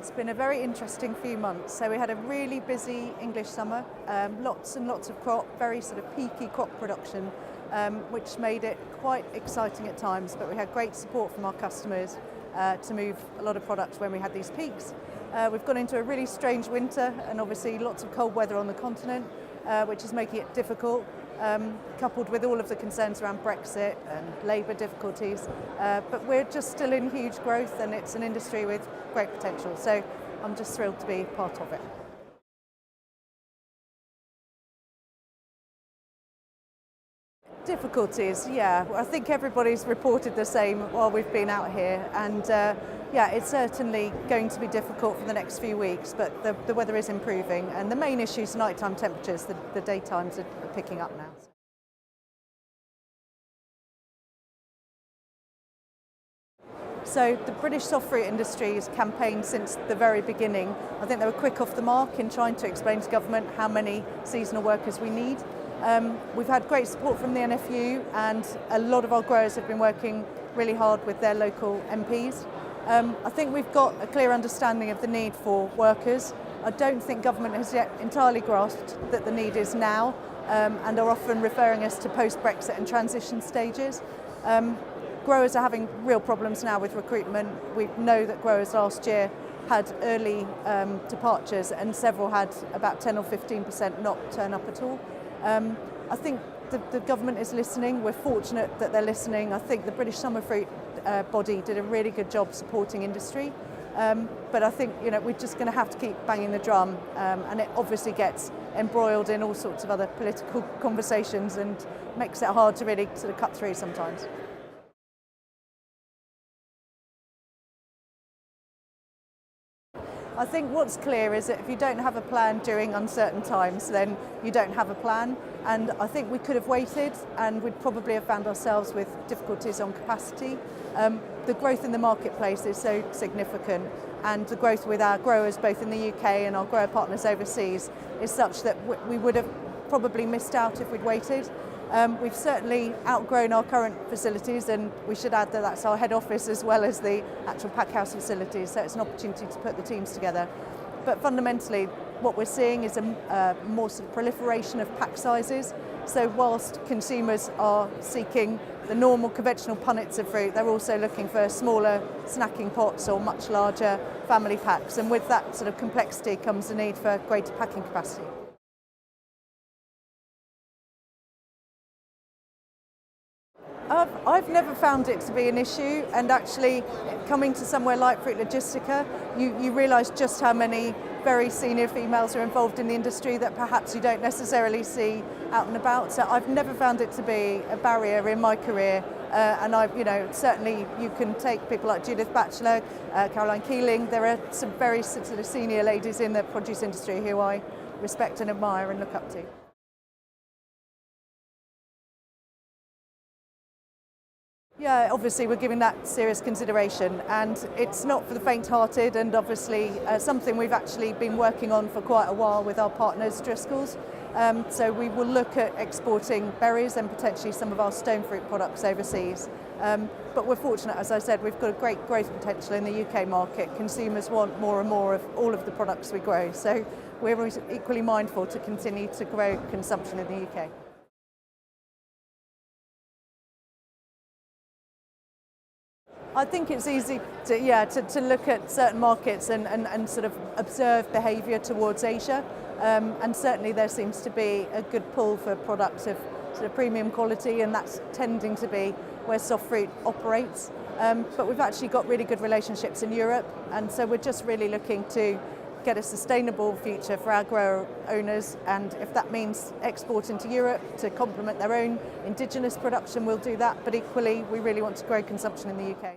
It's been a very interesting few months. So we had a really busy English summer, lots and lots of crop, very sort of peaky crop production, which made it quite exciting at times, but we had great support from our customers to move a lot of products when we had these peaks. We've gone into a really strange winter and obviously lots of cold weather on the continent, which is making it difficult, coupled with all of the concerns around Brexit and labour difficulties. But we're just still in huge growth, and it's an industry with great potential. So I'm just thrilled to be part of it. Difficulties, yeah. I think everybody's reported the same while we've been out here, and yeah, it's certainly going to be difficult for the next few weeks, but the weather is improving, and the main issue is nighttime temperatures. The daytimes are picking up now. So the British soft fruit industry has campaigned since the very beginning. I think they were quick off the mark in trying to explain to government how many seasonal workers we need. We've had great support from the NFU, and a lot of our growers have been working really hard with their local MPs. I think we've got a clear understanding of the need for workers. I don't think government has yet entirely grasped that the need is now, and are often referring us to post-Brexit and transition stages. Growers are having real problems now with recruitment. We know that growers last year had early departures, and several had about 10 or 15% not turn up at all. I think the government is listening. We're fortunate that they're listening. I think the British Summer Fruit body did a really good job supporting industry. But I think we're just going to have to keep banging the drum, and it obviously gets embroiled in all sorts of other political conversations and makes it hard to really sort of cut through sometimes. I think what's clear is that if you don't have a plan during uncertain times, then you don't have a plan. And I think we could have waited, and we'd probably have found ourselves with difficulties on capacity. The growth in the marketplace is so significant, and the growth with our growers both in the UK and our grower partners overseas is such that we would have probably missed out if we'd waited. We've certainly outgrown our current facilities, and we should add that that's our head office as well as the actual packhouse facilities, so it's an opportunity to put the teams together. But fundamentally, what we're seeing is a more sort of proliferation of pack sizes. So whilst consumers are seeking the normal conventional punnets of fruit, they're also looking for smaller snacking pots or much larger family packs, and with that sort of complexity comes the need for greater packing capacity. I've never found it to be an issue, and actually coming to somewhere like Fruit Logistica, you realise just how many very senior females are involved in the industry that perhaps you don't necessarily see out and about. So I've never found it to be a barrier in my career, and certainly you can take people like Judith Batchelor, Caroline Keeling. There are some very sort of senior ladies in the produce industry who I respect and admire and look up to. Yeah, obviously we're giving that serious consideration, and it's not for the faint-hearted, and obviously something we've actually been working on for quite a while with our partners Driscoll's. So we will look at exporting berries and potentially some of our stone fruit products overseas. But we're fortunate, as I said, we've got a great growth potential in the UK market. Consumers want more and more of all of the products we grow, so we're equally mindful to continue to grow consumption in the UK. I think it's easy to look at certain markets and sort of observe behaviour towards Asia, and certainly there seems to be a good pull for products of sort of premium quality, and that's tending to be where soft fruit operates. But we've actually got really good relationships in Europe, and so we're just really looking to get a sustainable future for our grower owners, and if that means exporting to Europe to complement their own indigenous production, we'll do that, but equally we really want to grow consumption in the UK.